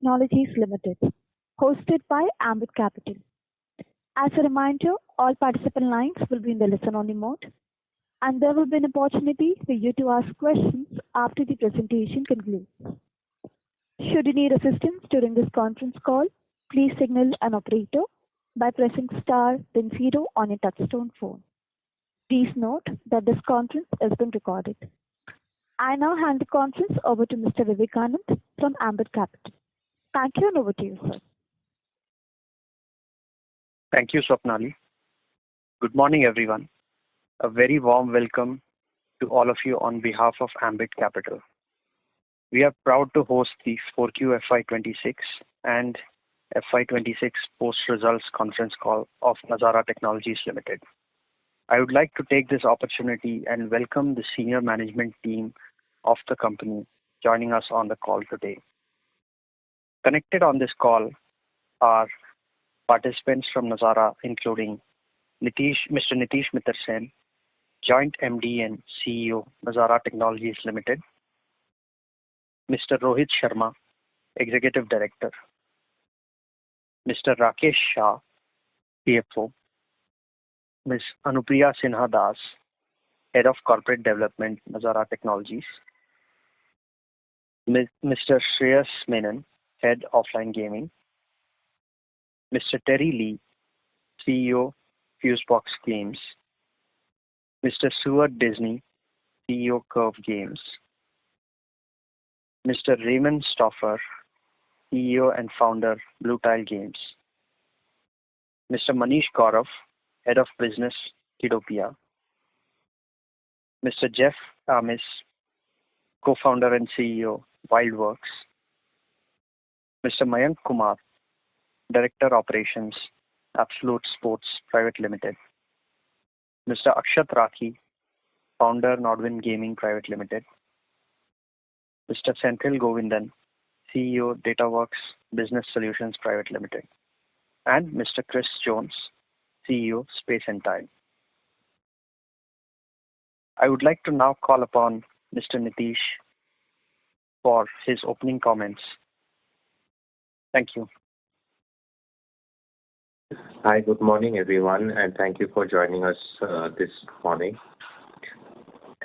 Technologies Limited, hosted by Ambit Capital. As a reminder, all participant lines will be in the listen-only mode, and there will be an opportunity for you to ask questions after the presentation concludes. Should you need assistance during this conference call, please signal an operator by pressing star then zero on your touchtone phone. Please note that this conference is being recorded. I now hand the conference over to Mr. Vivekanand from Ambit Capital. Thank you, and over to you, sir. Thank you, Swapnali. Good morning, everyone. A very warm welcome to all of you on behalf of Ambit Capital. We are proud to host the 4Q FY26 and FY26 post-results conference call of Nazara Technologies Limited. I would like to take this opportunity and welcome the senior management team of the company joining us on the call today. Connected on this call are participants from Nazara, including Mr. Nitish Mittersain, Joint MD and CEO, Nazara Technologies Limited; Mr. Rohit Sharma, Executive Director; Mr. Rakesh Shah, CFO; Ms. Anupriya Sinha Das, Head of Corporate Development, Nazara Technologies; Mr. Shreyas Menon, Head Offline Gaming; Mr. Terry Lee, CEO, Fusebox Games; Mr. Stuart Disney, CEO, Curve Games; Mr. Raymond Stoffer, CEO and Founder, Blue Tile Games; Mr. Manish Gaurav, Head of Business, Kidopia; Mr. Jeff Amis, Co-founder and CEO, WildWorks; Mr. Mayank Kumar, Director Operations, Absolute Sports Private Limited; Mr. Akshat Rakhi, Founder, Nodwin Gaming Private Limited; Mr. Senthil Govindan, CEO, DataWorks Business Solutions Private Limited; and Mr. Chris Jones, CEO, Space and Time. I would like to now call upon Mr. Nitish for his opening comments. Thank you. Hi, good morning, everyone, and thank you for joining us this morning.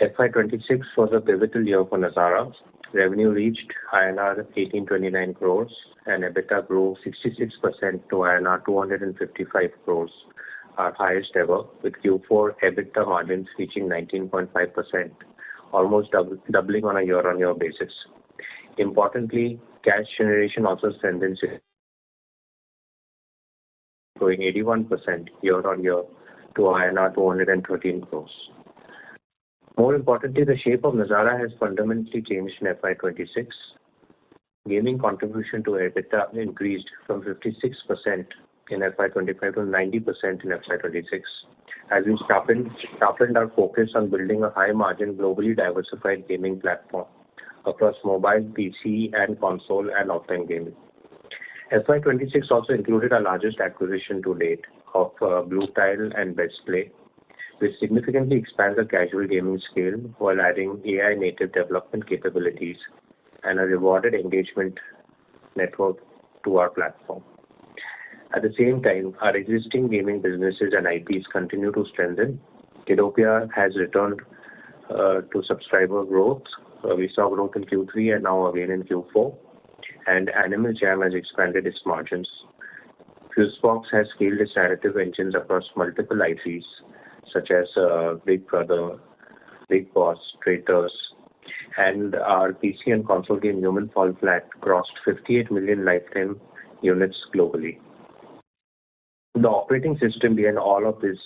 FY26 was a pivotal year for Nazara. Revenue reached INR 1829 crores and EBITDA grew 66% to INR 255 crores, our highest ever, with Q4 EBITDA margins reaching 19.5%, almost doubling on a year-on-year basis. Importantly, cash generation also strengthened, growing 81% year-on-year to INR 213 crores. More importantly, the shape of Nazara has fundamentally changed in FY26. Gaming contribution to EBITDA increased from 56% in FY25 to 90% in FY26, as we sharpened our focus on building a high-margin, globally diversified gaming platform across mobile, PC, and console and offline gaming. FY26 also included our largest acquisition to date of Blue Tile and Bestplay, which significantly expands the casual gaming scale while adding AI-native development capabilities and a rewarded engagement network to our platform. At the same time, our existing gaming businesses and IPs continue to strengthen. Kidopia has returned to subscriber growth. We saw growth in Q3 and now again in Q4. And Animal Jam has expanded its margins. Fusebox has scaled its narrative engines across multiple IPs, such as Big Brother, Big Boss, Traitors, and our PC and console game Human Fall Flat crossed 58 million lifetime units globally. The operating system behind all of this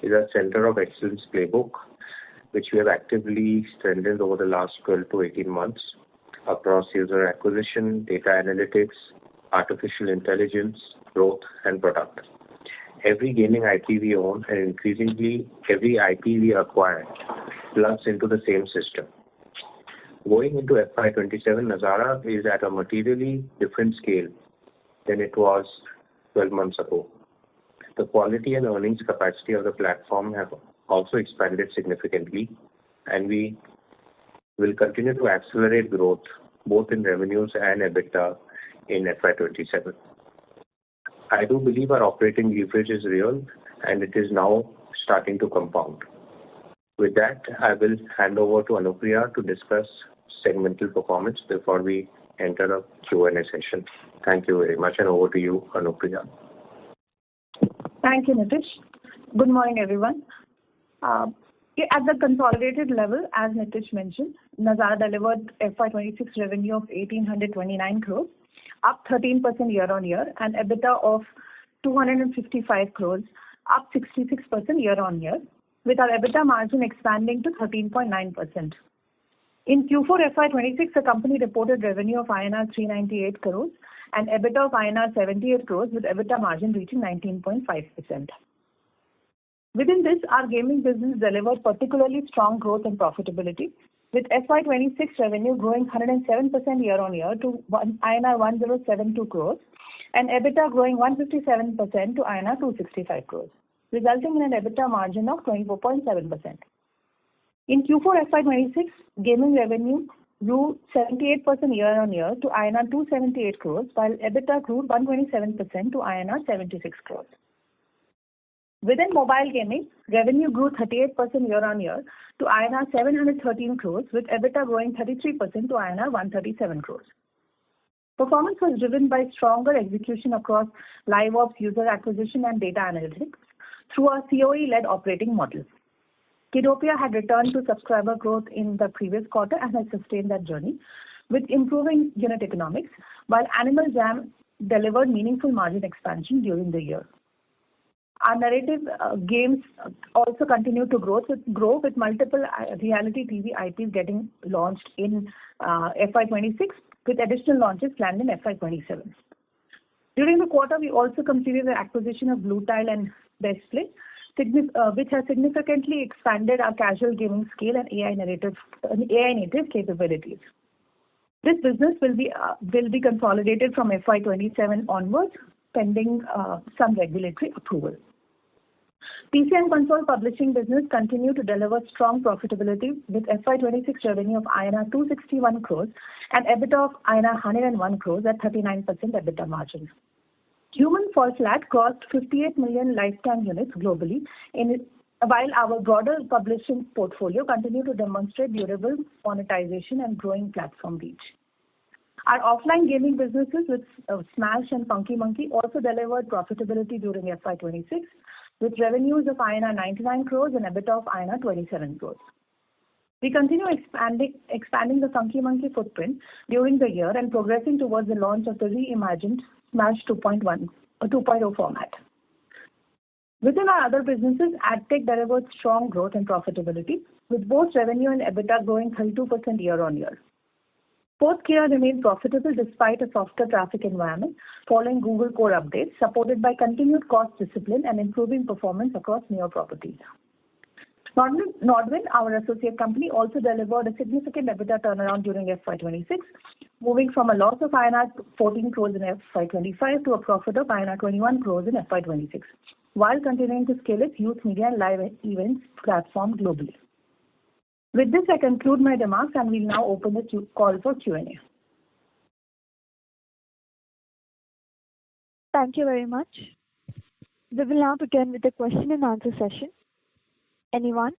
is a Center of Excellence playbook, which we have actively strengthened over the last 12 to 18 months across user acquisition, data analytics, artificial intelligence, growth, and product. Every gaming IP we own and increasingly every IP we acquire plugs into the same system. Going into FY27, Nazara is at a materially different scale than it was 12 months ago. The quality and earnings capacity of the platform have also expanded significantly, and we will continue to accelerate growth both in revenues and EBITDA in FY27. I do believe our operating leverage is real and it is now starting to compound. With that, I will hand over to Anupriya to discuss segmental performance before we enter a Q&A session. Thank you very much, and over to you, Anupriya. Thank you, Nitish. Good morning, everyone. At the consolidated level, as Nitish mentioned, Nazara delivered FY26 revenue of 1,829 crores, up 13% year-on-year, and EBITDA of 255 crores, up 66% year-on-year, with our EBITDA margin expanding to 13.9%. In Q4 FY26, the company reported revenue of INR 398 crores and EBITDA of INR 78 crores, with EBITDA margin reaching 19.5%. Within this, our gaming business delivered particularly strong growth and profitability, with FY26 revenue growing 107% year-on-year to INR 1072 crores and EBITDA growing 157% to INR 265 crores, resulting in an EBITDA margin of 24.7%. In Q4 FY26, gaming revenue grew 78% year-on-year to INR 278 crores, while EBITDA grew 127% to INR 76 crores. Within mobile gaming, revenue grew 38% year-on-year to INR 713 crores, with EBITDA growing 33% to INR 137 crores. Performance was driven by stronger execution across live ops, user acquisition, and data analytics through our COE-led operating model. Kidopia had returned to subscriber growth in the previous quarter and has sustained that journey, with improving unit economics, while Animal Jam delivered meaningful margin expansion during the year. Our narrative games also continue to grow with multiple reality TV IPs getting launched in FY26, with additional launches planned in FY27. During the quarter, we also completed the acquisition of Blue Tile and Bestplay, which has significantly expanded our casual gaming scale and AI native capabilities. This business will be consolidated from FY27 onwards, pending some regulatory approval. PC and console publishing business continued to deliver strong profitability, with FY26 revenue of INR 261 crores and EBITDA of INR 101 crores at 39% EBITDA margin. Human Fall Flat crossed 58 million lifetime units globally, while our broader publishing portfolio continued to demonstrate durable monetization and growing platform reach. Our offline gaming businesses with Smash and Funky Monkey also delivered profitability during FY26, with revenues of INR 99 crores and EBITDA of INR 27 crores. We continue expanding the Funky Monkey footprint during the year and progressing towards the launch of the reimagined Smash 2.0 format. Within our other businesses, AdTech delivered strong growth and profitability, with both revenue and EBITDA growing 32% year-on-year. Sportskeeda remained profitable despite a softer traffic environment following Google Core updates, supported by continued cost discipline and improving performance across newer properties. Nodwin, our associate company, also delivered a significant EBITDA turnaround during FY26, moving from a loss of INR 14 crores in FY25 to a profit of INR 21 crores in FY26, while continuing to scale its youth media and live events platform globally. With this, I conclude my remarks and will now open the call for Q&A. Thank you very much. We will now begin with the question and answer session. Anyone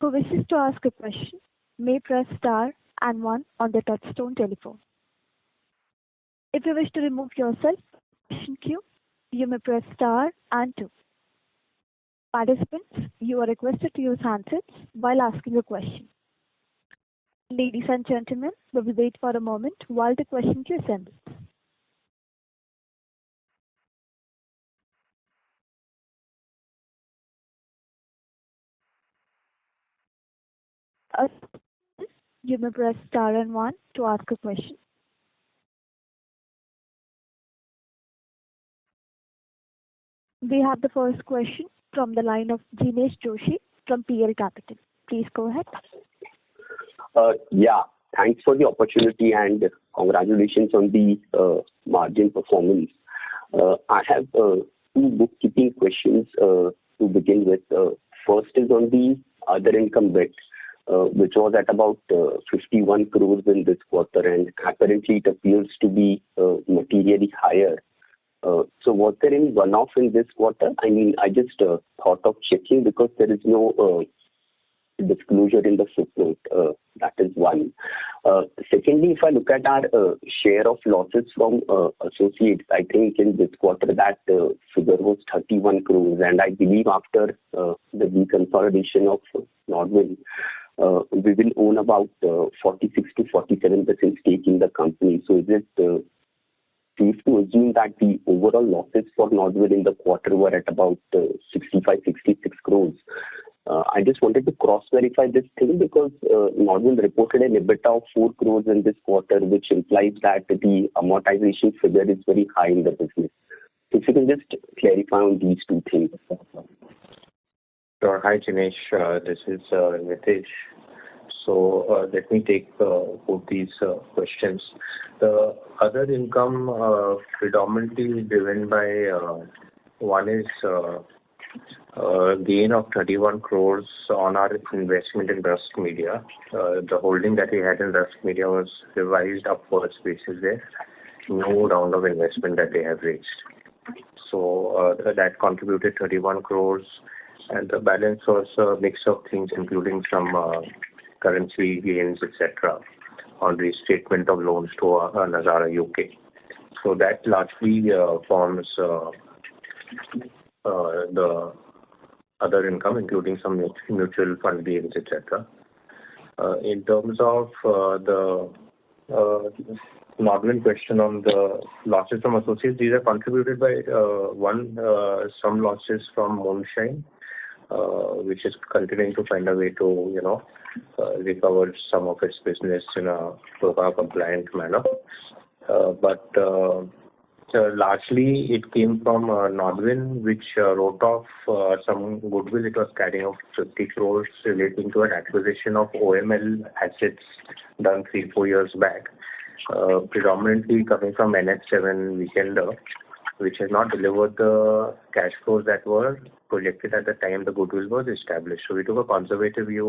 who wishes to ask a question may press star and 1 on the touchtone telephone. If you wish to remove yourself from the question queue, you may press star and 2. Participants, you are requested to use handsets while asking a question. Ladies and gentlemen, we will wait for a moment while the question queue assembles. You may press star and 1 to ask a question. We have the first question from the line of Jinesh Joshi from PL Capital. Please go ahead. Thanks for the opportunity and congratulations on the margin performance. I have 2 bookkeeping questions to begin with. First is on the other income bit. which was at about 51 crores in this quarter, and apparently it appears to be materially higher. So was there any one-off in this quarter? I mean, I just thought of checking because there is no disclosure in the footnote. That is one. Secondly, if I look at our share of losses from associates, I think in this quarter that figure was 31 crores, and I believe after the deconsolidation of Nodwin, we will own about 46 to 47% stake in the company. So is it safe to assume that the overall losses for Nodwin in the quarter were at about 65-66 crores? I just wanted to cross-verify this thing because Nodwin reported an EBITDA of 4 crores in this quarter, which implies that the amortization figure is very high in the business. If you can just clarify on these two things. Sure. Hi, Jinesh. This is Nitish. So let me take both these questions. The other income predominantly driven by one is gain of 31 crores on our investment in Rust Media. The holding that we had in Rust Media was revised upwards basis there. No round of investment that they have raised. So that contributed 31 crores, and the balance was a mix of things, including some currency gains, etc., on restatement of loans to Nazara UK. So that largely forms the other income, including some mutual fund gains, etc. In terms of the Nodwin question on the losses from associates, these are contributed by some losses from Moonshine, which is continuing to find a way to recover some of its business in a compliant manner. But largely it came from Nodwin, which wrote off some goodwill it was carrying of 50 crores relating to an acquisition of OML assets done 3-4 years back, predominantly coming from NH7 Weekender, which has not delivered the cash flows that were projected at the time the goodwill was established. So we took a conservative view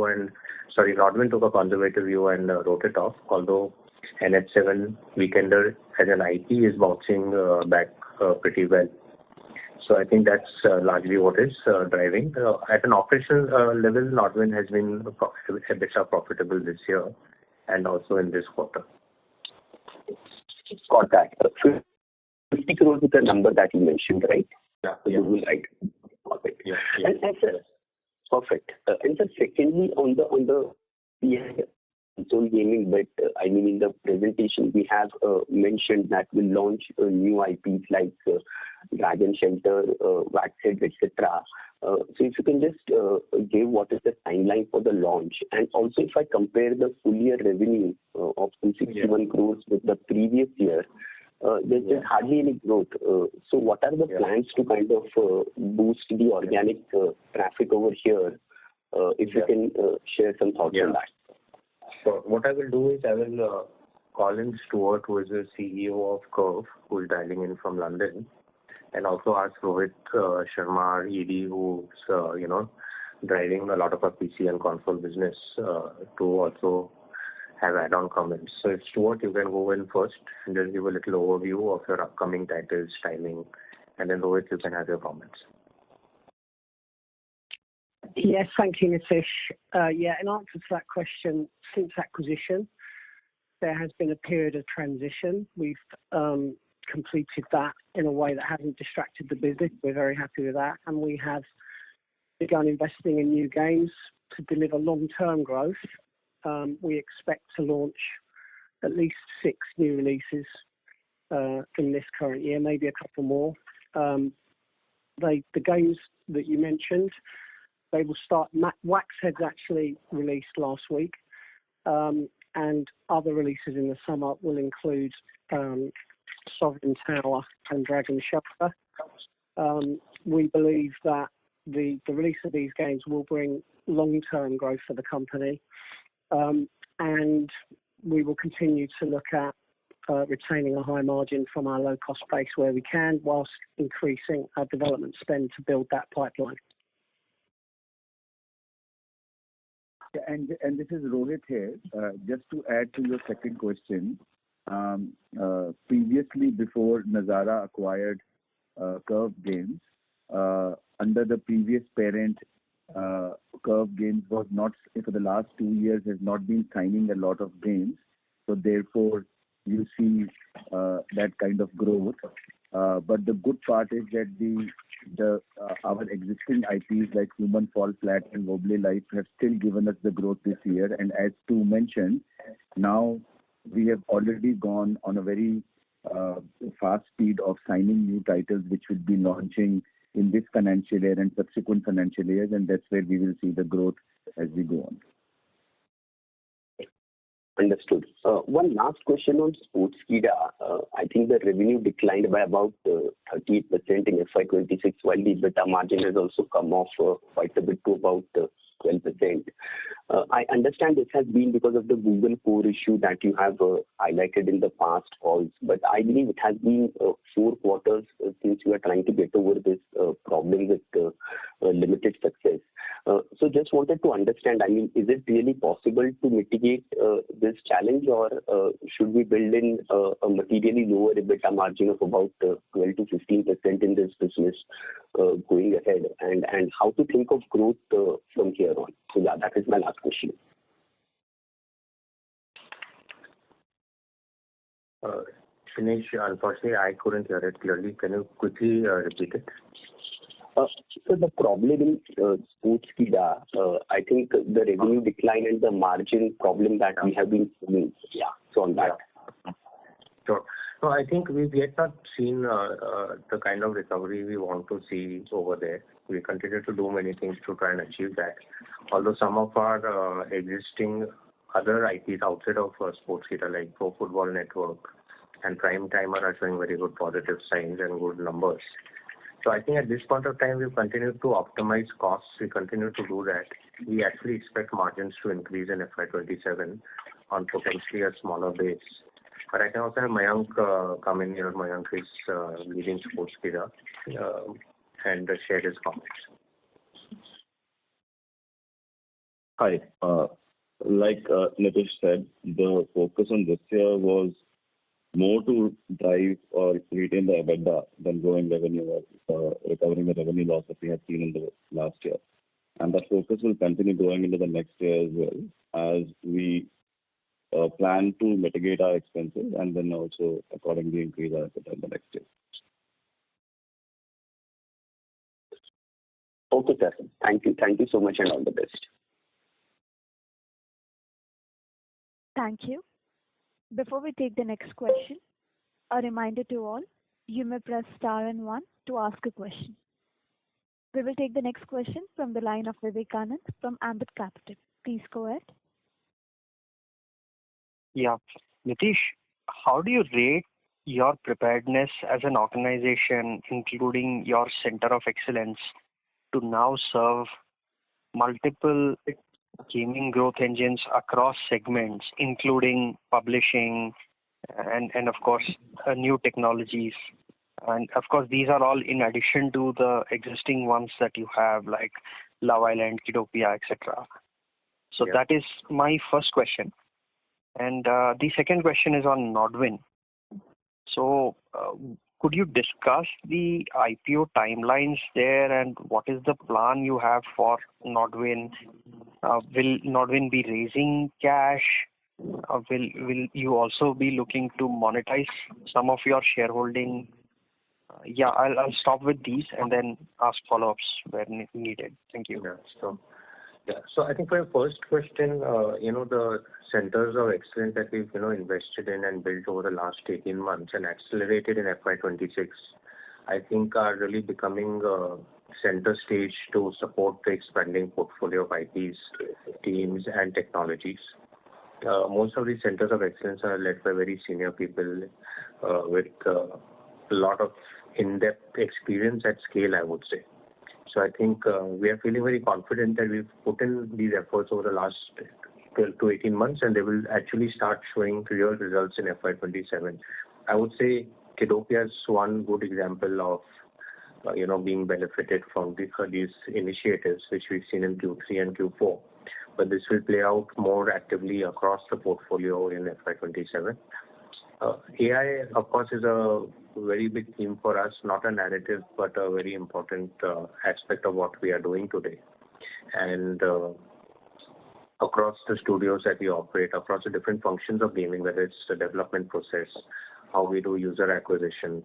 Nodwin took a conservative view and wrote it off, although NH7 Weekender as an IP is bouncing back pretty well. So I think that's largely what is driving. At an operational level, Nodwin has been a bit profitable this year and also in this quarter. Got that. 50 crores is the number that you mentioned, right? Yeah. Right. Perfect. Yeah. And perfect. And so secondly, on the console gaming bit, I mean, in the presentation we have mentioned that we'll launch new IPs like Dragon Shelter, Waxhead, etc. So if you can just give what is the timeline for the launch, and also if I compare the full year revenue of 261 crores with the previous year, there's hardly any growth. So what are the plans to kind of boost the organic traffic over here? If you can share some thoughts on that. So what I will do is I will call in Stuart, who is the CEO of Curve, who is dialing in from London, and also ask Rohit Sharma, our ED, who's driving a lot of our PC and console business, to also have add-on comments. So Stuart, you can go in first and just give a little overview of your upcoming titles, timing, and then Rohit, you can have your comments. Yes, thank you, Nitish. In answer to that question, since acquisition, there has been a period of transition. We've completed that in a way that hasn't distracted the business. We're very happy with that, and we have begun investing in new games to deliver long-term growth. We expect to launch at least 6 new releases in this current year, maybe a couple more. The games that you mentioned, they will start. Waxhead's actually released last week, and other releases in the summer will include Sovereign Tower and Dragon Shelter. We believe that the release of these games will bring long-term growth for the company, and we will continue to look at retaining a high margin from our low-cost base where we can, whilst increasing our development spend to build that pipeline. And this is Rohit here. Just to add to your second question, previously before Nazara acquired Curve Games, under the previous parent, Curve Games was not, for the last 2 years, has not been signing a lot of games. So therefore, you see that kind of growth. But the good part is that our existing IPs like Human Fall Flat and Wobbly Life have still given us the growth this year. And as Stu mentioned, now we have already gone on a very fast speed of signing new titles, which will be launching in this financial year and subsequent financial years, and that's where we will see the growth as we go on. Understood. One last question on Sportskeeda. I think the revenue declined by about 38% in FY26, while the EBITDA margin has also come off quite a bit to about 12%. I understand this has been because of the Google core issue that you have highlighted in the past calls, but I believe it has been 4 quarters since you are trying to get over this problem with limited success. So just wanted to understand, I mean, is it really possible to mitigate this challenge, or should we build in a materially lower EBITDA margin of about 12 to 15% in this business going ahead, and how to think of growth from here on? So yeah, that is my last question. Dinesh, unfortunately, I couldn't hear it clearly. Can you quickly repeat it? So the problem in Sportskeeda, I think the revenue decline and the margin problem that we have been seeing. Yeah, so on that. Sure. No, I think we've yet not seen the kind of recovery we want to see over there. We continue to do many things to try and achieve that. Although some of our existing other IPs outside of Sportskeeda, like Pro Football Network and Prime Timer, are showing very good positive signs and good numbers. So I think at this point of time, we've continued to optimize costs. We continue to do that. We actually expect margins to increase in FY27 on potentially a smaller base. But I can also have Mayank come in here. Mayank is leading Sportskeeda and share his comments. Hi. Like Nitish said, the focus on this year was more to drive or retain the EBITDA than growing revenue or recovering the revenue loss that we had seen in the last year. And that focus will continue going into the next year as well, as we plan to mitigate our expenses and then also accordingly increase our EBITDA in the next year. Okay, sir. Thank you. Thank you so much, and all the best. Thank you. Before we take the next question, a reminder to all, you may press star and 1 to ask a question. We will take the next question from the line of Vivekanand from Ambit Capital. Please go ahead. Yeah. Nitish, how do you rate your preparedness as an organization, including your Center of Excellence, to now serve multiple gaming growth engines across segments, including publishing and of course, new technologies? And of course, these are all in addition to the existing ones that you have, like Love Island, Kidopia, etc. So that is my first question. And the second question is on Nodwin. So could you discuss the IPO timelines there, and what is the plan you have for Nodwin? Will Nodwin be raising cash? Will you also be looking to monetize some of your shareholding? I'll stop with these and then ask follow-ups where needed. Thank you. So I think for your first question, the centers of excellence that we've, invested in and built over the last 18 months and accelerated in FY26, I think are really becoming center stage to support the expanding portfolio of IPs, teams, and technologies. Most of these centers of excellence are led by very senior people with a lot of in-depth experience at scale, I would say. So I think we are feeling very confident that we've put in these efforts over the last 12 to 18 months, and they will actually start showing real results in FY27. I would say Kidopia is one good example of, being benefited from these initiatives, which we've seen in Q3 and Q4. but this will play out more actively across the portfolio in FY27. AI, of course, is a very big theme for us, not a narrative, but a very important aspect of what we are doing today. And across the studios that we operate, across the different functions of gaming, whether it's the development process, how we do user acquisition,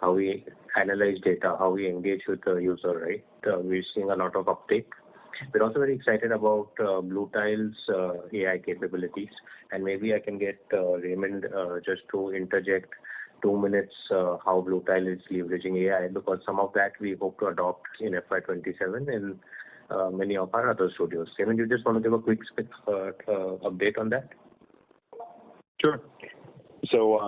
how we analyze data, how we engage with the user, right? We're seeing a lot of uptake. We're also very excited about Blue Tile's AI capabilities, and maybe I can get Raymond just to interject 2 minutes how Blue Tile is leveraging AI, because some of that we hope to adopt in FY27 in many of our other studios. Raymond, you just want to give a quick update on that? Sure. So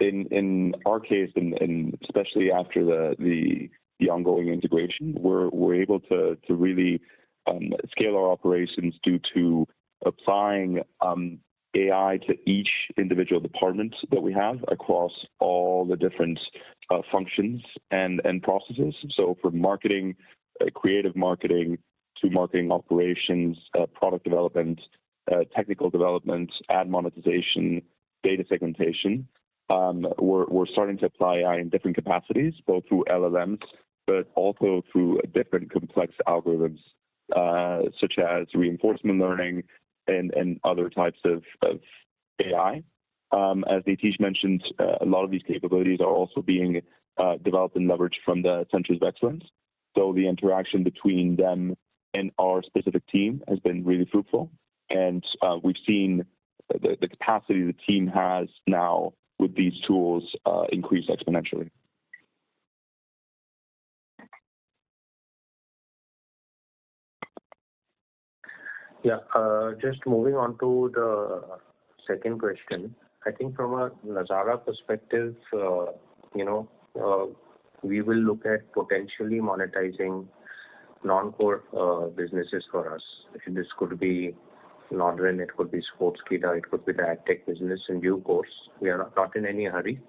in our case, and especially after the ongoing integration, we're able to really scale our operations due to applying AI to each individual department that we have across all the different functions and processes. So from marketing, creative marketing, to marketing operations, product development, technical development, ad monetization, data segmentation. We're starting to apply AI in different capacities, both through LLMs, but also through different complex algorithms, such as reinforcement learning and other types of AI. As Nitish mentioned, a lot of these capabilities are also being developed and leveraged from the Centers of Excellence. So the interaction between them and our specific team has been really fruitful. And we've seen the capacity the team has now with these tools increase exponentially. Yeah, just moving on to the second question. I think from a Nazara perspective, we will look at potentially monetizing non-core businesses for us. This could be Nodwin, it could be Sportskeeda, it could be the AdTech business in due course. We are not in any hurry,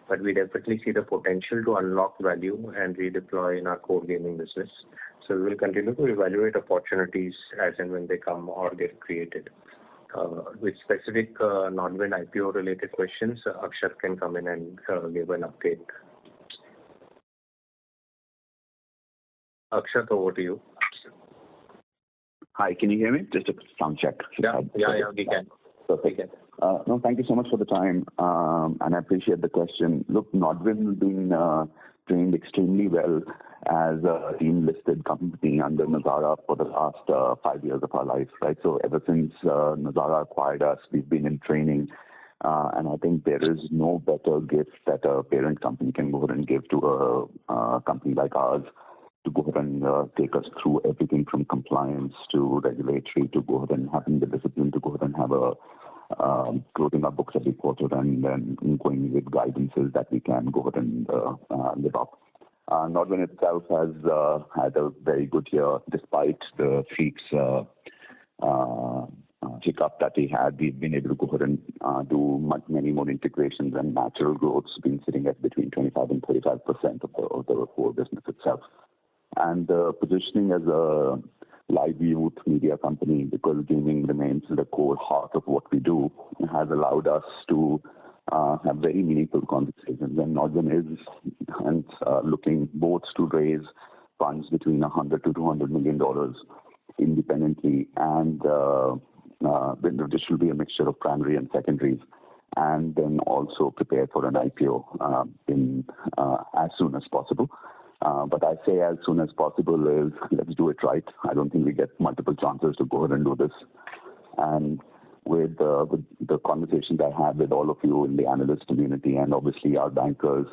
but we definitely see the potential to unlock value and redeploy in our core gaming business. So we will continue to evaluate opportunities as and when they come or get created. With specific Nodwin IPO related questions, Akshat can come in and give an update. Akshat, over to you. Hi, can you hear me? Just a sound check. Yeah, we can. Perfect. No, thank you so much for the time, and I appreciate the question. Look, Nodwin has been trained extremely well as a team-listed company under Nazara for the last 5 years of our life, right? So ever since Nazara acquired us, we've been in training, and I think there is no better gift that a parent company can go ahead and give to a company like ours, to go ahead and take us through everything from compliance to regulatory, to go ahead and having the discipline to go ahead and have a closing our books every quarter and then going with guidances that we can go ahead and live up. Nodwin itself has had a very good year despite the Freaks hiccup that he had. We've been able to go ahead and do many more integrations, and natural growth's been sitting at between 25 and 35% of the core business itself. And positioning as a live youth media company, because gaming remains the core heart of what we do, has allowed us to have very meaningful conversations. And Nodwin is looking both to raise funds between $100 to $200 million independently, and this will be a mixture of primary and secondaries, and then also prepare for an IPO as soon as possible. But I say as soon as possible is let's do it right. I don't think we get multiple chances to go ahead and do this. And with the conversations I had with all of you in the analyst community and obviously our bankers,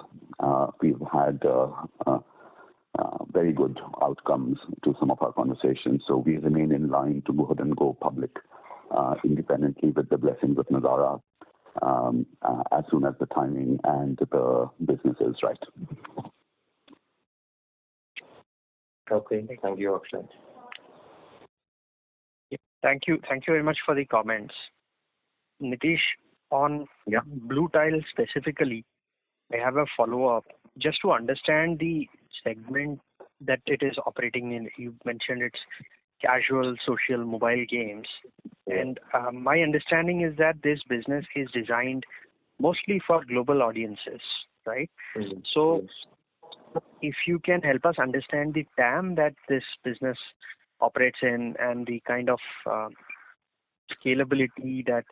we've had very good outcomes to some of our conversations. So we remain in line to go ahead and go public independently with the blessings of Nazara as soon as the timing and the business is right. Okay, thank you, Akshat. Thank you very much for the comments. Nitish, on Blue Tile specifically, I have a follow-up. Just to understand the segment that it is operating in, you mentioned it's casual social mobile games. And my understanding is that this business is designed mostly for global audiences, right? So if you can help us understand the TAM that this business operates in and the kind of scalability that,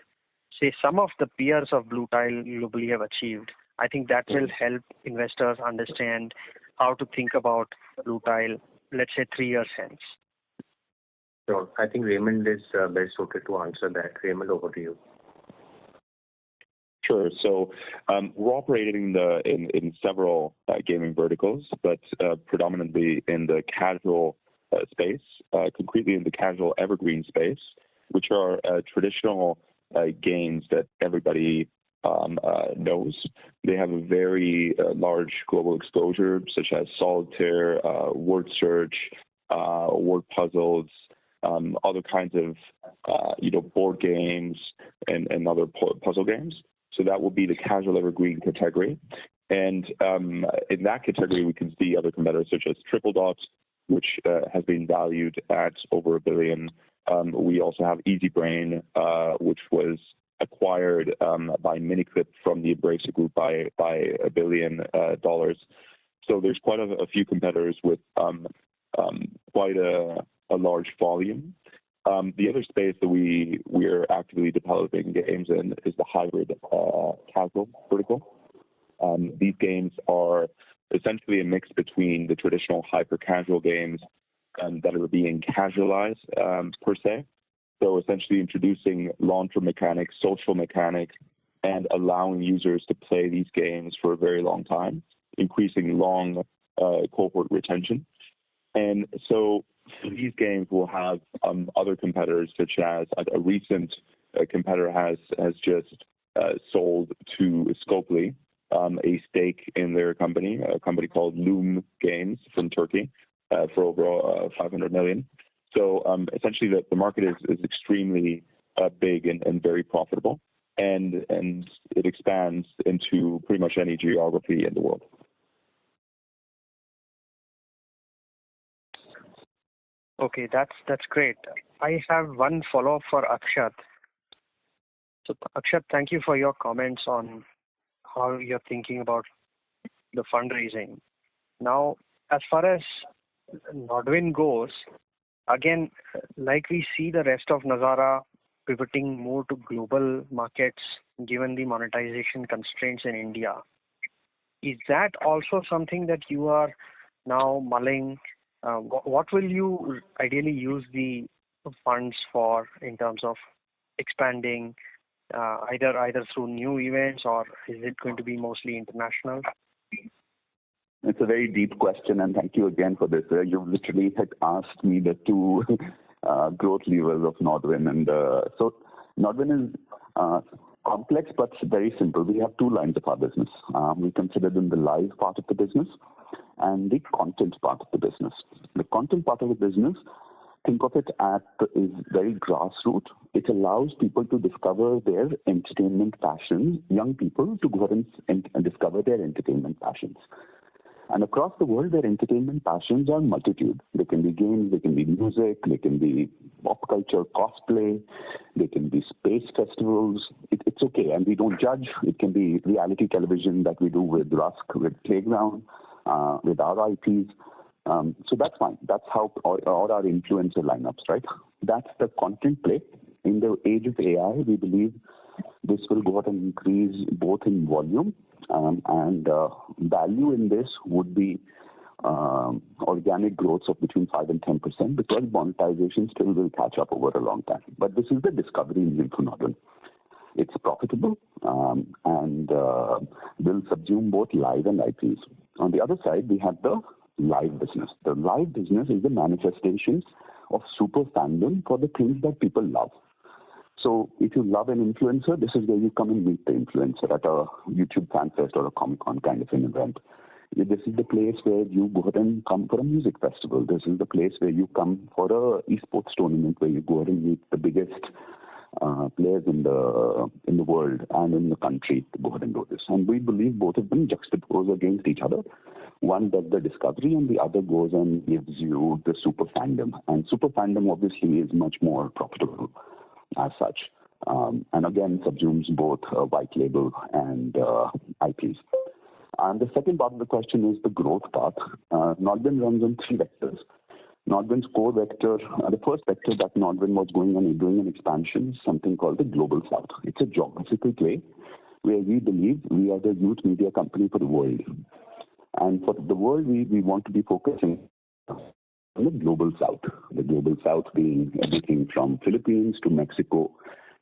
say, some of the peers of Blue Tile globally have achieved, I think that will help investors understand how to think about Blue Tile, let's say 3 years hence. So I think Raymond is best suited to answer that. Raymond, over to you. Sure. So we're operating in several gaming verticals, but predominantly in the casual space, concretely in the casual evergreen space, which are traditional games that everybody knows. They have a very large global exposure, such as solitaire, word search, word puzzles, other kinds of board games and other puzzle games. So that will be the casual evergreen category. And in that category, we can see other competitors such as Triple Dot, which has been valued at over $1 billion. We also have Easy Brain, which was acquired by Miniclip from the Embracer Group by $1 billion. So there's quite a few competitors with quite a large volume. The other space that we're actively developing games in is the hybrid casual vertical. These games are essentially a mix between the traditional hyper-casual games that are being casualized per se. So essentially introducing launcher mechanics, social mechanics, and allowing users to play these games for a very long time, increasing long cohort retention. And so these games will have other competitors, such as a recent competitor has just sold to Scopely a stake in their company, a company called Loom Games from Turkey, for over 500 million. So essentially the market is extremely big and very profitable, and it expands into pretty much any geography in the world. Okay, that's great. I have one follow-up for Akshat. So Akshat, thank you for your comments on how you're thinking about the fundraising. Now, as far as Nodwin goes, again, like we see the rest of Nazara pivoting more to global markets given the monetization constraints in India. Is that also something that you are now mulling? What will you ideally use the funds for in terms of expanding, either through new events, or is it going to be mostly international? It's a very deep question, and thank you again for this. You literally had asked me the two growth levers of Nodwin. And so Nodwin is complex but very simple. We have two lines of our business. We consider them the live part of the business and the content part of the business. The content part of the business, think of it is very grassroots. It allows people to discover their entertainment passions, young people to go ahead and discover their entertainment passions. And across the world, their entertainment passions are multitude. They can be games, they can be music, they can be pop culture, cosplay, they can be space festivals. It's okay, and we don't judge. It can be reality television that we do with Rusk, with Playground, with our IPs. So that's fine. That's how all our influencer lineups, right? That's the content play. In the age of AI, we believe this will go out and increase both in volume and value in this would be organic growth of between 5 and 10%, because monetization still will catch up over a long time. But this is the discovery engine for Nodwin. It's profitable and will subsume both live and IPs. On the other side, we have the live business. The live business is the manifestation of super fandom for the things that people love. So if you love an influencer, this is where you come and meet the influencer at a YouTube fan fest or a Comic-Con kind of an event. This is the place where you go ahead and come for a music festival. This is the place where you come for a esports tournament, where you go ahead and meet the biggest players in the world and in the country to go ahead and do this. And we believe both of them juxtapose against each other. One does the discovery and the other goes and gives you the super fandom. And super fandom obviously is much more profitable as such. And again, subsumes both white label and IPs. And the second part of the question is the growth path. Nodwin runs on 3 vectors. Nodwin's core vector, the first vector that Nodwin was doing an expansion, is something called the Global South. It's a geographical play where we believe we are the youth media company for the world. And for the world, we want to be focusing on the Global South. The Global South being everything from Philippines to Mexico,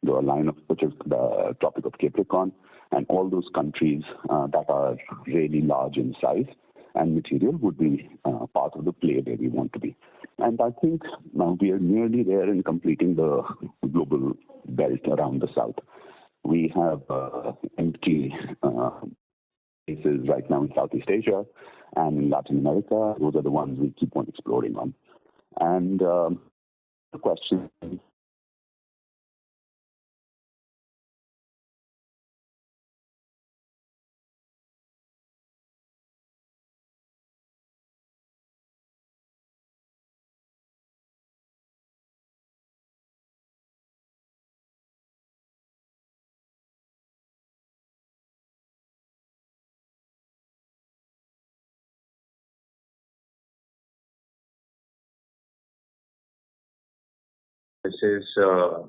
the line of which is the Tropic of Capricorn, and all those countries that are really large in size and material would be part of the play where we want to be. And I think now we are nearly there in completing the global belt around the South. We have empty places right now in Southeast Asia and in Latin America. Those are the ones we keep on exploring on. And the question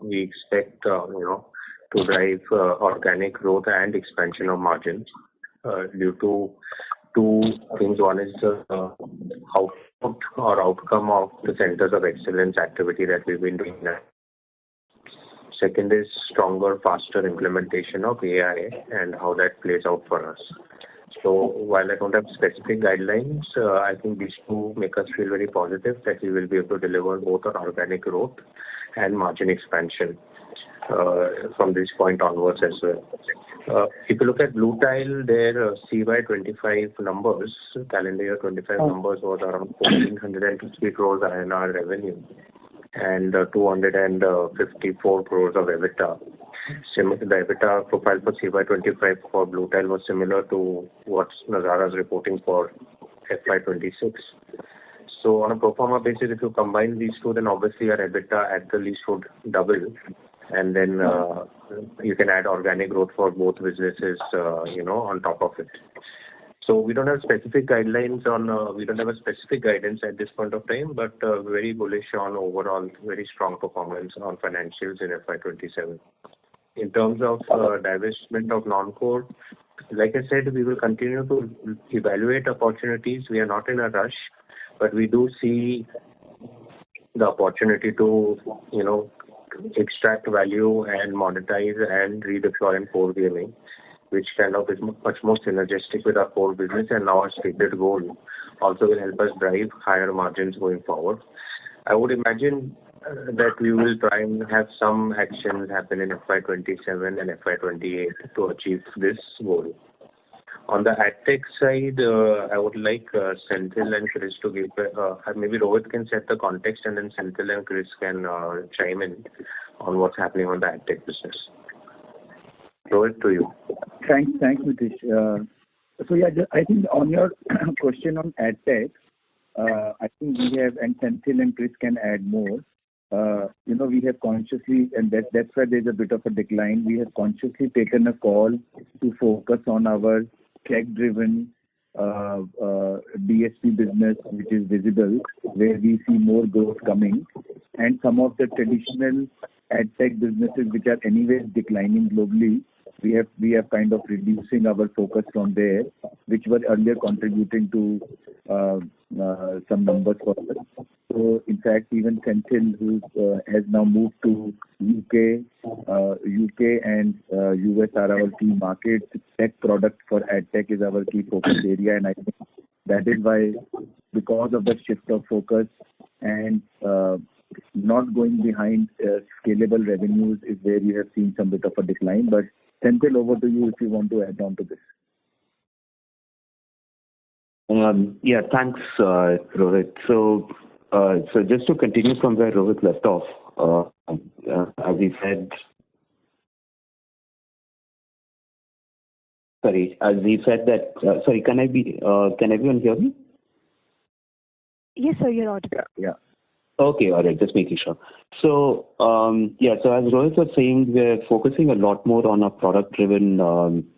we expect to drive organic growth and expansion of margins due to 2 things. One is output or outcome of the centers of excellence activity that we've been doing. Second is stronger, faster implementation of AI and how that plays out for us. So while I don't have specific guidelines, I think these 2 make us feel very positive that we will be able to deliver both on organic growth and margin expansion from this point onwards as well. If you look at Blue Tile, their CY25 numbers, calendar year 25 numbers was around 1,450 crores INR revenue and 254 crores of EBITDA. The EBITDA profile for CY25 for Blue Tile was similar to what Nazara is reporting for FY26. So on a pro forma basis, if you combine these 2, then obviously our EBITDA at the least would double. And then you can add organic growth for both businesses, on top of it. So we don't have specific guidelines we don't have a specific guidance at this point of time, but very bullish on overall very strong performance on financials in FY27. In terms of divestment of non-core, like I said, we will continue to evaluate opportunities. We are not in a rush, but we do see the opportunity to, extract value and monetize and redeploy in core gaming, which kind of is much more synergistic with our core business, and our stated goal also will help us drive higher margins going forward. I would imagine that we will try and have some actions happen in FY27 and FY28 to achieve this goal. On the AdTech side, I would like Senthil and Chris to give, maybe Rohit can set the context and then Senthil and Chris can chime in on what's happening on the AdTech business. Rohit, to you. Thanks, Nitish. I think on your question on AdTech, I think we have, and Senthil and Chris can add more. We have consciously, and that's why there's a bit of a decline. We have consciously taken a call to focus on our tech-driven DSP business, which is visible, where we see more growth coming, and some of the traditional AdTech businesses, which are anyways declining globally, we have kind of reducing our focus from there, which were earlier contributing to some numbers for us. So, in fact, even Senthil, who has now moved to UK and US are our key markets. Tech product for AdTech is our key focus area, and I think that is why, because of the shift of focus and not going behind scalable revenues, is where you have seen some bit of a decline. But Senthil, over to you if you want to add on to this. Thanks, Rohit. So just to continue from where Rohit left off, as he said, Sorry, as we said that. Sorry, can everyone hear me? Yes, sir, you're audible. Yeah. Okay, all right, just making sure. So, so as Rohit was saying, we're focusing a lot more on a product-driven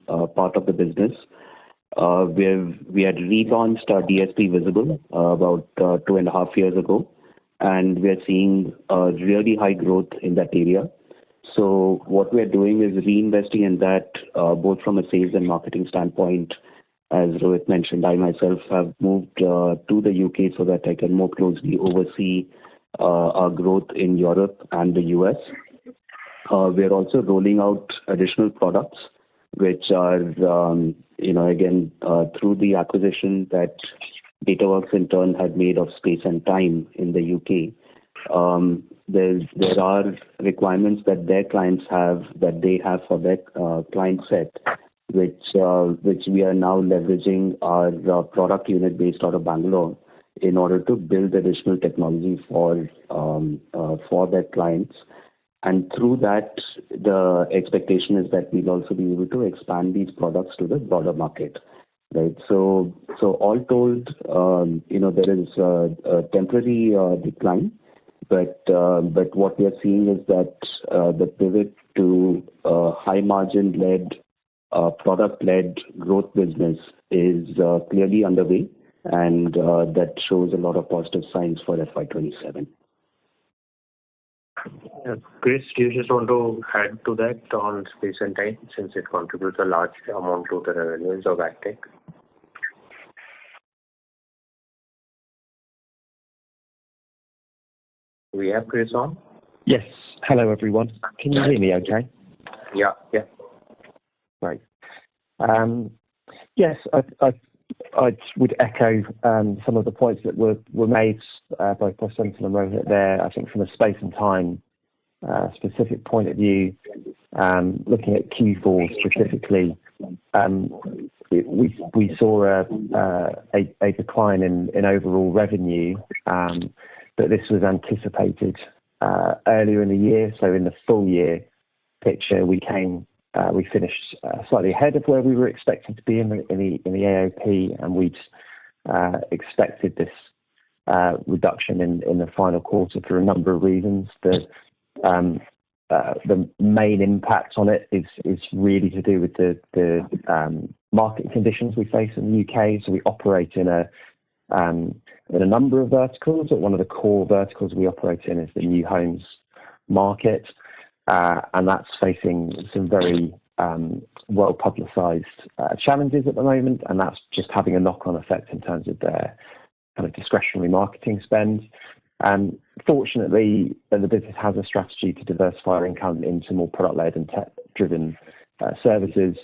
part of the business. We had relaunched our DSP Visible about 2.5 years ago, and we're seeing really high growth in that area. So what we're doing is reinvesting in that, both from a sales and marketing standpoint. As Rohit mentioned, I myself have moved to the UK so that I can more closely oversee our growth in Europe and the US. We're also rolling out additional products, which are, again, through the acquisition that DataWorks in turn had made of Space and Time in the UK. There are requirements that their clients have, that they have for their client set, which we are now leveraging our product unit based out of Bangalore in order to build additional technology for their clients. And through that, the expectation is that we'll also be able to expand these products to the broader market, right? So all told, there is a temporary decline, but what we are seeing is that the pivot to high margin-led, product-led growth business is clearly underway, and that shows a lot of positive signs for FY27. Chris, do you just want to add to that on Space and Time, since it contributes a large amount to the revenues of AgTech? We have Chris on? Yes. Hello, everyone. Can you hear me okay? Yeah. Right. Yes, I would echo some of the points that were made by Sentinel and Rohit there. I think from a Space and Time specific point of view, looking at Q4 specifically, we saw a decline in overall revenue, but this was anticipated earlier in the year. So in the full year picture, we finished slightly ahead of where we were expected to be in the AOP, and we'd expected this reduction in the final quarter for a number of reasons. The main impact on it is really to do with the market conditions we face in the UK. So we operate in a number of verticals, but one of the core verticals we operate in is the new homes market, and that's facing some very well publicised challenges at the moment, and that's just having a knock-on effect in terms of their kind of discretionary marketing spend. Fortunately, the business has a strategy to diversify our income into more product-led and tech-driven services,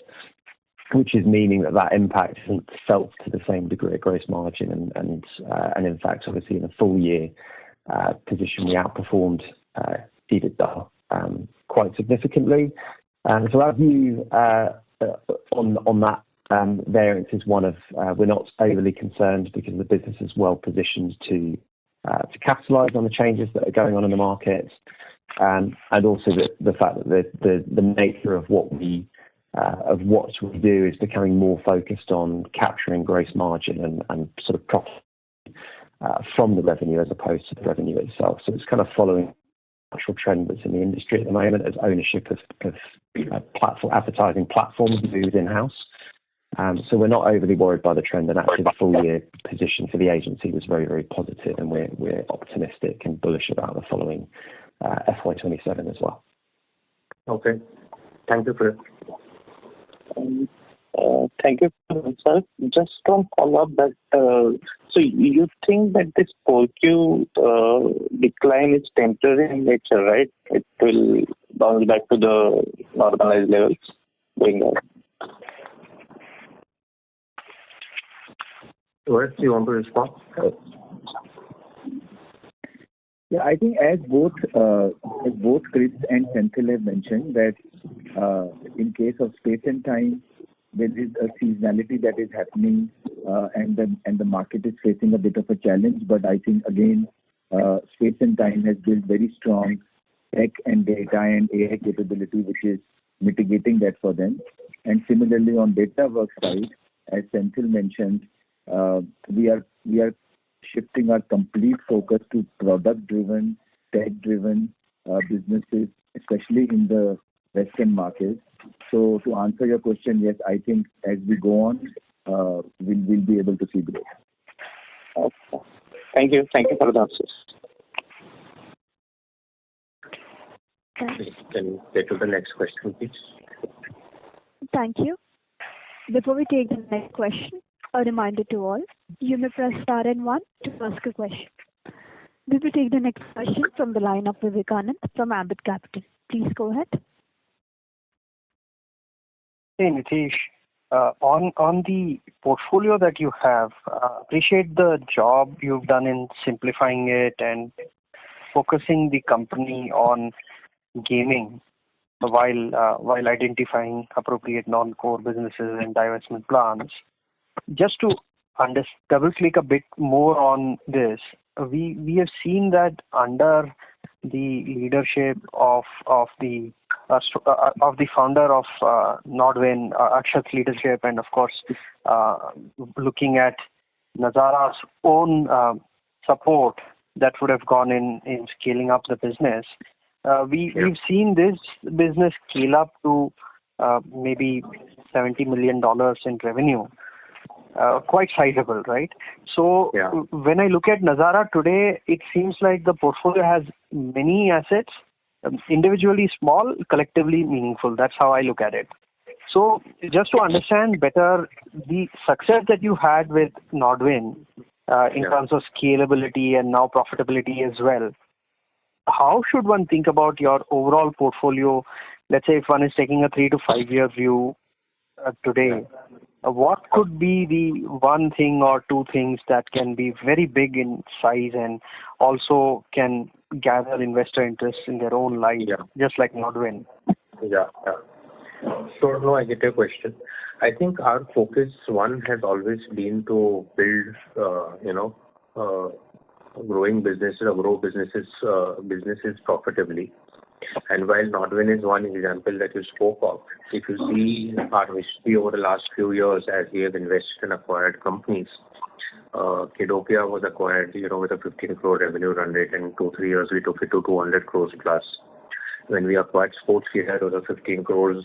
which is meaning that impact isn't felt to the same degree at gross margin, and in fact, obviously in the full year position, we outperformed EBITDA quite significantly. So our view on that variance is one of we're not overly concerned because the business is well positioned to capitalise on the changes that are going on in the market, and also the fact that the nature of what we do is becoming more focused on capturing gross margin and sort of profit from the revenue as opposed to the revenue itself. So it's kind of following the actual trend that's in the industry at the moment as ownership of platform advertising platforms moves in-house. So we're not overly worried by the trend, and actually the full year position for the agency was very, very positive, and we're optimistic and bullish about the following FY27 as well. Okay. Thank you, Chris. Thank you, sir. Just to follow up that, so you think that this 4Q decline is temporary in nature, right? It will bounce back to the normalized levels going on. What do you want to respond? Yeah, I think as both Chris and Senthil have mentioned that in case of Space and Time, there is a seasonality that is happening, and the market is facing a bit of a challenge. But I think again, Space and Time has built very strong tech and data and AI capability, which is mitigating that for them. And similarly, on DataWorks side, as Senthil mentioned, we are shifting our complete focus to product-driven, tech-driven businesses, especially in the Western markets. So to answer your question, yes, I think as we go on, we'll be able to see growth. Okay. Thank you. Thank you for the answers. Can you get to the next question, please? Thank you. Before we take the next question, a reminder to all, you may press star and 1 to ask a question. We will take the next question from the line of Vivekanand from Ambit Capital. Please go ahead. Hey, Nitish. On the portfolio that you have, appreciate the job you've done in simplifying it and focusing the company on gaming while identifying appropriate non-core businesses and divestment plans. Just to double-click a bit more on this, we have seen that under the leadership of the founder of Nodwin, Akshat's leadership, and of course, looking at Nazara's own support that would have gone in scaling up the business, we've seen this business scale up to maybe $70 million in revenue. Quite sizable, right? So when I look at Nazara today, it seems like the portfolio has many assets, individually small, collectively meaningful. That's how I look at it. So just to understand better the success that you had with Nodwin in terms of scalability and now profitability as well, how should one think about your overall portfolio? Let's say if one is taking a 3 to 5 year view today, what could be the one thing or two things that can be very big in size and also can gather investor interest in their own life, just like Nodwin? So, no, I get your question. I think our focus, one, has always been to build, growing businesses or grow businesses profitably. And while Nodwin is one example that you spoke of, if you see our history over the last few years as we have invested in acquired companies, Kidopia was acquired, with a 15 crore revenue run rate, and 2-3 years we took it to 200 crores plus. When we acquired Sportskeeda, it was a 15 crores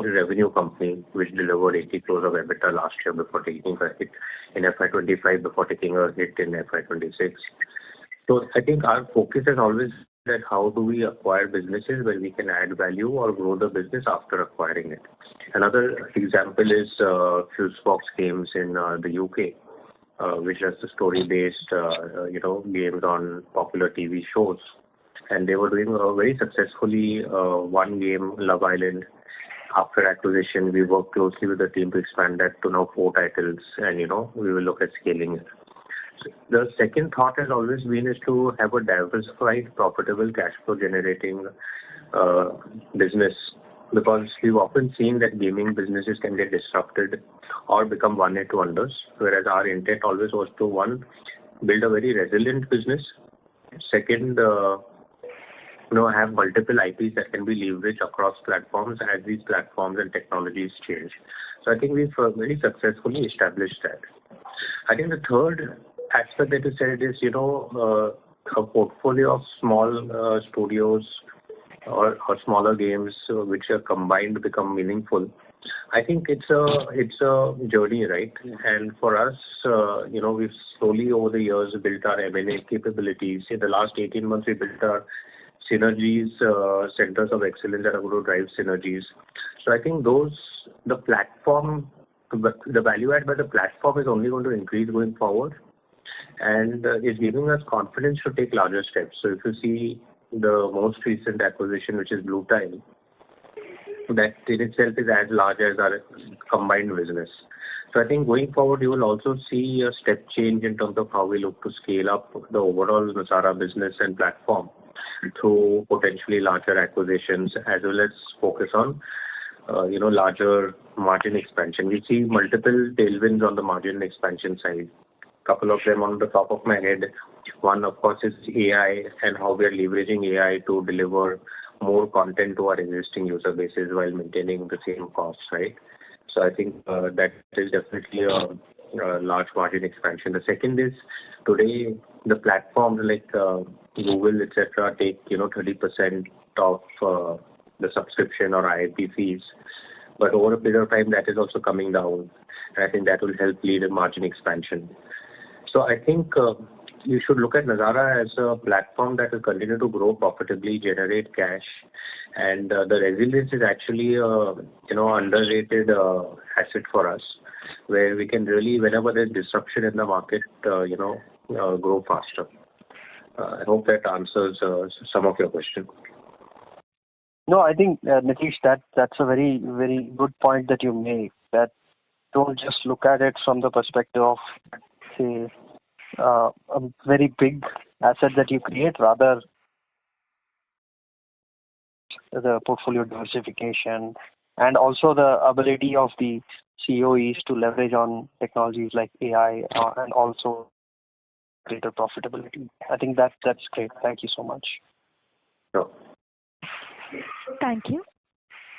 revenue company which delivered 80 crores of EBITDA last year before taking a hit in FY25, before taking a hit in FY26. So I think our focus has always been that how do we acquire businesses where we can add value or grow the business after acquiring it. Another example is Fusebox Games in the UK, which has the story-based, games on popular TV shows. And they were doing very successfully one game, Love Island. After acquisition, we worked closely with the team to expand that to now 4 titles, and we will look at scaling it. The second thought has always been is to have a diversified, profitable, cash flow generating business, because we've often seen that gaming businesses can get disrupted or become one-hit wonders, whereas our intent always was to, one, build a very resilient business. Second, have multiple IPs that can be leveraged across platforms as these platforms and technologies change. So I think we've very successfully established that. I think the third aspect that you said is, a portfolio of small studios or smaller games which are combined to become meaningful. I think it's a journey, right? And for us, we've slowly over the years built our M&A capabilities. In the last 18 months, we built our synergies, centers of excellence that are going to drive synergies. So I think the platform, the value add by the platform is only going to increase going forward, and is giving us confidence to take larger steps. So if you see the most recent acquisition, which is Blue Tile, that in itself is as large as our combined business. So I think going forward, you will also see a step change in terms of how we look to scale up the overall Nazara business and platform through potentially larger acquisitions, as well as focus on, larger margin expansion. We see multiple tailwinds on the margin expansion side. Couple of them on the top of my head. One, of course, is AI and how we are leveraging AI to deliver more content to our existing user bases while maintaining the same costs, right? So I think that is definitely a large margin expansion. The second is today the platforms like Google, etc., take 30% of the subscription or IAP fees, but over a period of time that is also coming down, and I think that will help lead a margin expansion. So I think you should look at Nazara as a platform that will continue to grow profitably, generate cash, and the resilience is actually underrated asset for us, where we can really, whenever there's disruption in the market, grow faster. I hope that answers some of your question. No, I think Nitish, that's a very, very good point that you make. That don't just look at it from the perspective of, say, a very big asset that you create, rather the portfolio diversification and also the ability of the COEs to leverage on technologies like AI and also greater profitability. I think that's great. Thank you so much. Sure. Thank you.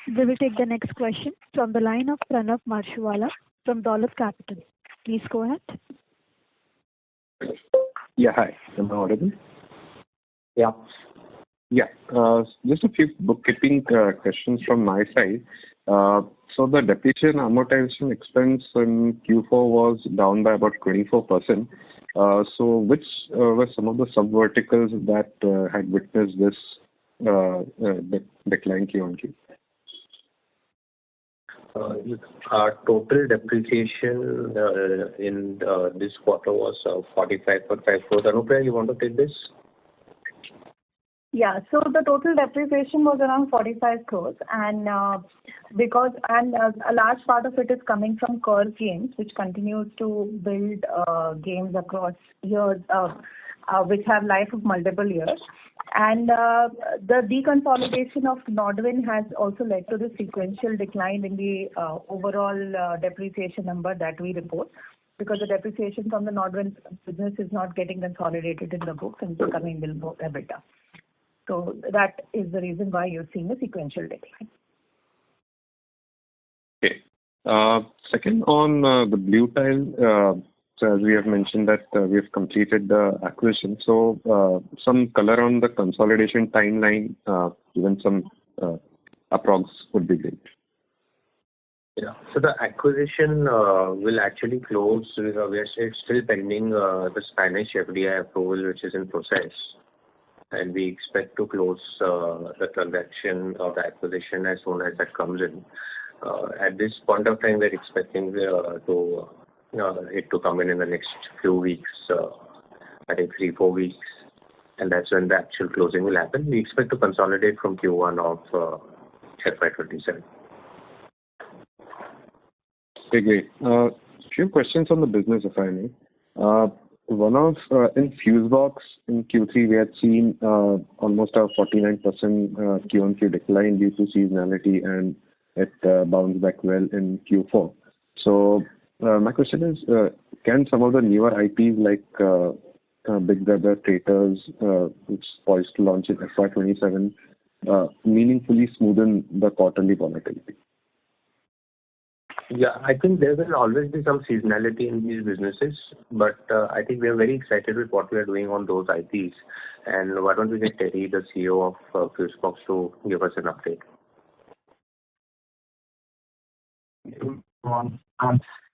We will take the next question from the line of Pranav Marshuwala from Dolat Capital. Please go ahead. Yeah, hi. Am I audible? Yeah. Yeah. Just a few bookkeeping questions from my side. So the depreciation amortization expense in Q4 was down by about 24%. So which were some of the sub-verticals that had witnessed this decline Q on Q? Our total depreciation in this quarter was 45.5 crores. Anupriya, you want to take this? Yeah, so the total depreciation was around 45 crores, and a large part of it is coming from Curve Games, which continues to build games across years, which have life of multiple years. And the deconsolidation of Nodwin has also led to the sequential decline in the overall depreciation number that we report, because the depreciation from the Nodwin business is not getting consolidated in the books and it's coming below EBITDA. So that is the reason why you're seeing a sequential decline. Okay. Second, on the Blue Tile, so as we have mentioned that we have completed the acquisition. So some color on the consolidation timeline, even some approx would be great. Yeah. So the acquisition will actually close. It's still pending the Spanish FDI approval, which is in process. And we expect to close the transaction or the acquisition as soon as that comes in. At this point of time, we're expecting it to come in the next few weeks, I think 3-4 weeks, and that's when the actual closing will happen. We expect to consolidate from Q1 of FY27. Okay, great. Few questions on the business, if I may. One of in Fusebox in Q3, we had seen almost a 49% Q-on-Q decline due to seasonality, and it bounced back well in Q4. So my question is, can some of the newer IPs like Big Brother, Traitors, which is poised to launch in FY27, meaningfully smoothen the quarterly volatility? Yeah, I think there will always be some seasonality in these businesses, but I think we are very excited with what we are doing on those IPs. And why don't we get Terry, the CEO of Fusebox, to give us an update?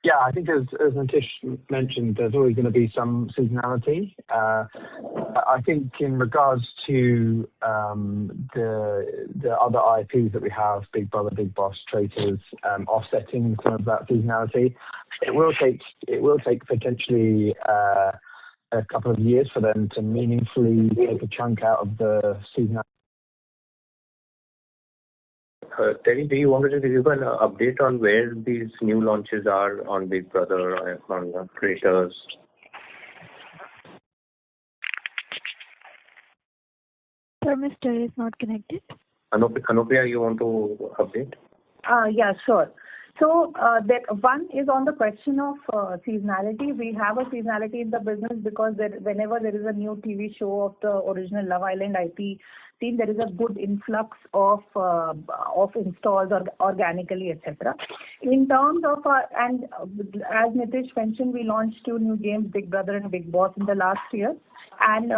Yeah, I think as Nitish mentioned, there's always going to be some seasonality. I think in regards to the other IPs that we have, Big Brother, Big Boss, Traitors, offsetting some of that seasonality, it will take potentially a couple of years for them to meaningfully take a chunk out of the seasonality. Terry, do you want to give an update on where these new launches are on Big Brother, on Traitors? Sir, Mr. is not connected. Anupriya, you want to update? Yeah, sure. So that one is on the question of seasonality. We have a seasonality in the business because whenever there is a new TV show of the original Love Island IP team, there is a good influx of installs or organically, etc. In terms of and as Nitish mentioned, we launched 2 new games, Big Brother and Big Boss, in the last year. And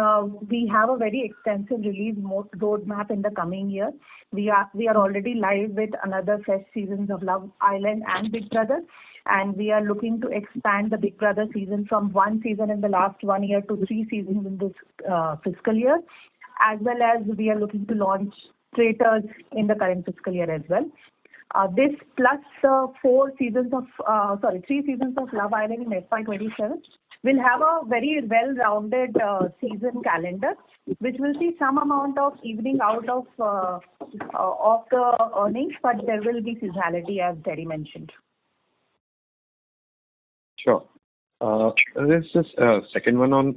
we have a very extensive release roadmap in the coming year. We are already live with another fresh seasons of Love Island and Big Brother, and we are looking to expand the Big Brother season from 1 season in the last 1 year to 3 seasons in this fiscal year, as well as we are looking to launch Traitors in the current fiscal year as well. This plus 3 seasons of Love Island in FY27 will have a very well-rounded season calendar, which will see some amount of evening out of the earnings, but there will be seasonality, as Terry mentioned. Sure. There's just a second one on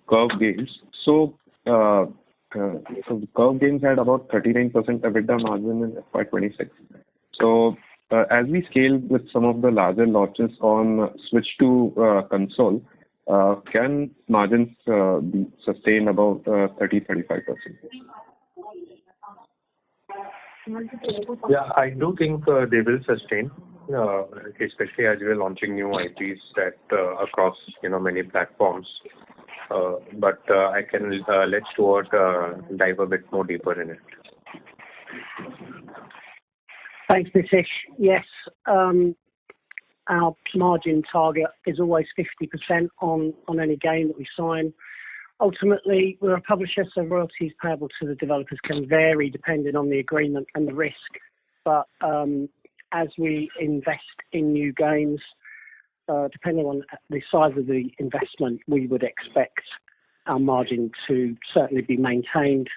Curve Games. So Curve Games had about 39% EBITDA margin in FY26. So as we scale with some of the larger launches on switch to Concall, can margins be sustained about 30-35%? Yeah, I do think they will sustain, especially as we're launching new IPs across many platforms. But I can let Stuart dive a bit more deeper in it. Thanks, Nitish. Yes, our margin target is always 50% on any game that we sign. Ultimately, we're a publisher, so royalties payable to the developers can vary depending on the agreement and the risk. But as we invest in new games, depending on the size of the investment, we would expect our margin to certainly be maintained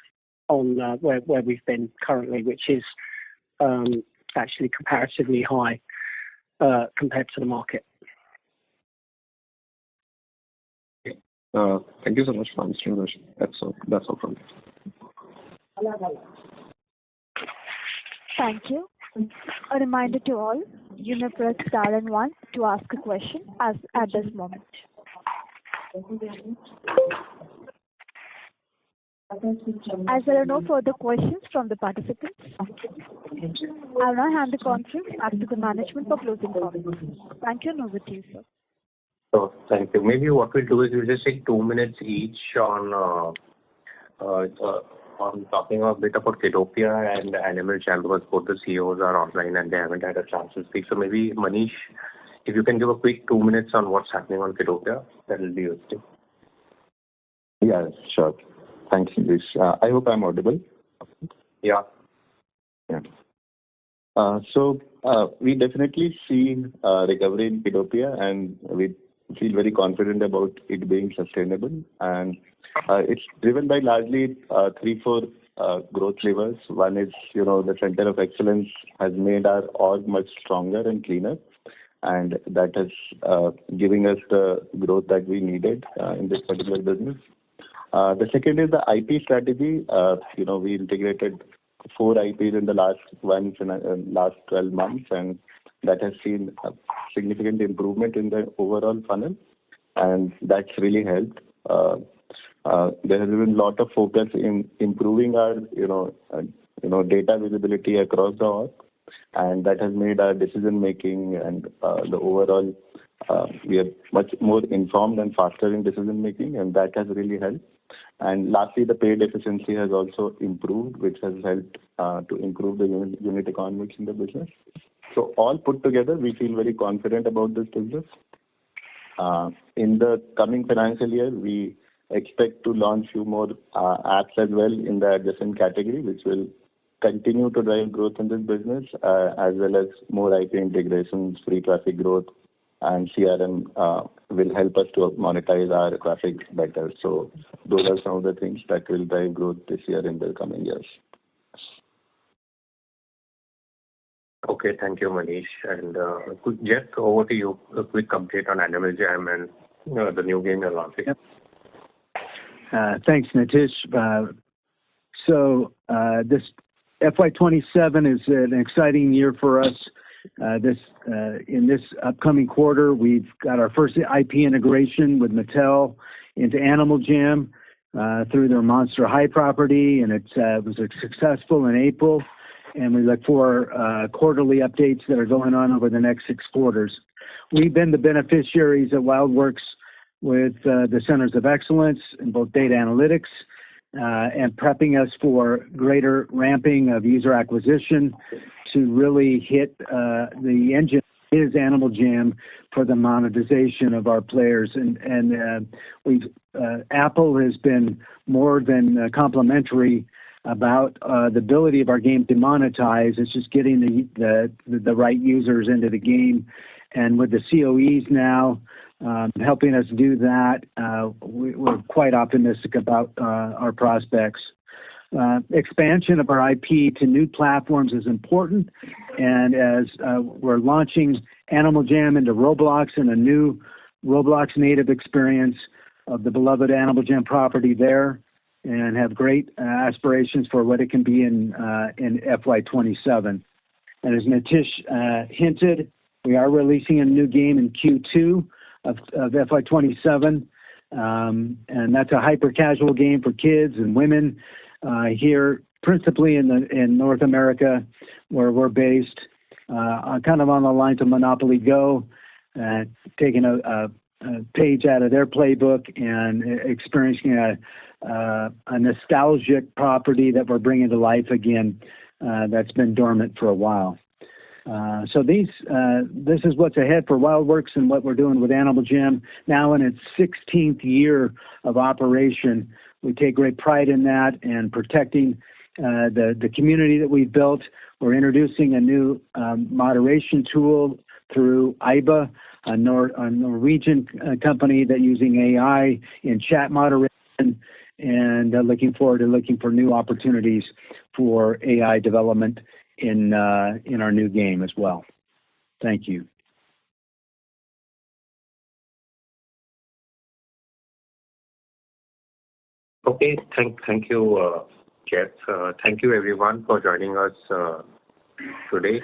on where we've been currently, which is actually comparatively high compared to the market. Thank you so much for answering the question. That's all from me. Thank you. A reminder to all, you may press star and 1 to ask a question at this moment. As there are no further questions from the participants, I'll now hand the conference back to the management for closing comments. Thank you, and over to you, sir. So, thank you. Maybe what we'll do is we'll just take 2 minutes each on talking a bit about Kiddopia and Animal Jam, because both the CEOs are online and they haven't had a chance to speak. So maybe Manish, if you can give a quick 2 minutes on what's happening on Kiddopia, that will be useful. Yeah, sure. Thanks, Nitish. I hope I'm audible. Yeah. So we definitely see recovery in Kiddopia, and we feel very confident about it being sustainable. And it's driven by largely 3-4 growth levers. One is, the Center of Excellence has made our org much stronger and cleaner, and that is giving us the growth that we needed in this particular business. The second is the IP strategy. We integrated 4 IPs in the last 12 months, and that has seen a significant improvement in the overall funnel, and that's really helped. There has been a lot of focus in improving our, data visibility across the org, and that has made our decision making and the overall, we are much more informed and faster in decision making, and that has really helped. And lastly, the paid efficiency has also improved, which has helped to improve the unit economics in the business. So all put together, we feel very confident about this business. In the coming financial year, we expect to launch few more apps as well in the adjacent category, which will continue to drive growth in this business, as well as more IP integrations, free traffic growth, and CRM will help us to monetize our traffic better. So those are some of the things that will drive growth this year in the coming years. Okay, thank you, Manish. And Jeff, over to you. A quick update on Animal Jam and the new game you're launching. Yep. Thanks, Nitish. So this FY27 is an exciting year for us. In this upcoming quarter, we've got our first IP integration with Mattel into Animal Jam through their Monster High property, and it was successful in April. And we look for quarterly updates that are going on over the next 6 quarters. We've been the beneficiaries at WildWorks with the Centers of Excellence in both data analytics and prepping us for greater ramping of user acquisition to really hit the engine is Animal Jam for the monetization of our players. And Apple has been more than complimentary about the ability of our game to monetize. It's just getting the right users into the game. And with the COEs now helping us do that, we're quite optimistic about our prospects. Expansion of our IP to new platforms is important. And as we're launching Animal Jam into Roblox and a new Roblox native experience of the beloved Animal Jam property there, and have great aspirations for what it can be in FY27. And as Nitish hinted, we are releasing a new game in Q2 of FY27, and that's a hyper-casual game for kids and women here, principally in North America, where we're based, kind of on the lines of Monopoly Go, taking a page out of their playbook and experiencing a nostalgic property that we're bringing to life again that's been dormant for a while. So this is what's ahead for WildWorks and what we're doing with Animal Jam. Now in its 16th year of operation, we take great pride in that and protecting the community that we've built. We're introducing a new moderation tool through IBA, a Norwegian company that using AI in chat moderation, and looking forward to looking for new opportunities for AI development in our new game as well. Thank you. Okay, thank you, Jeff. Thank you everyone for joining us today.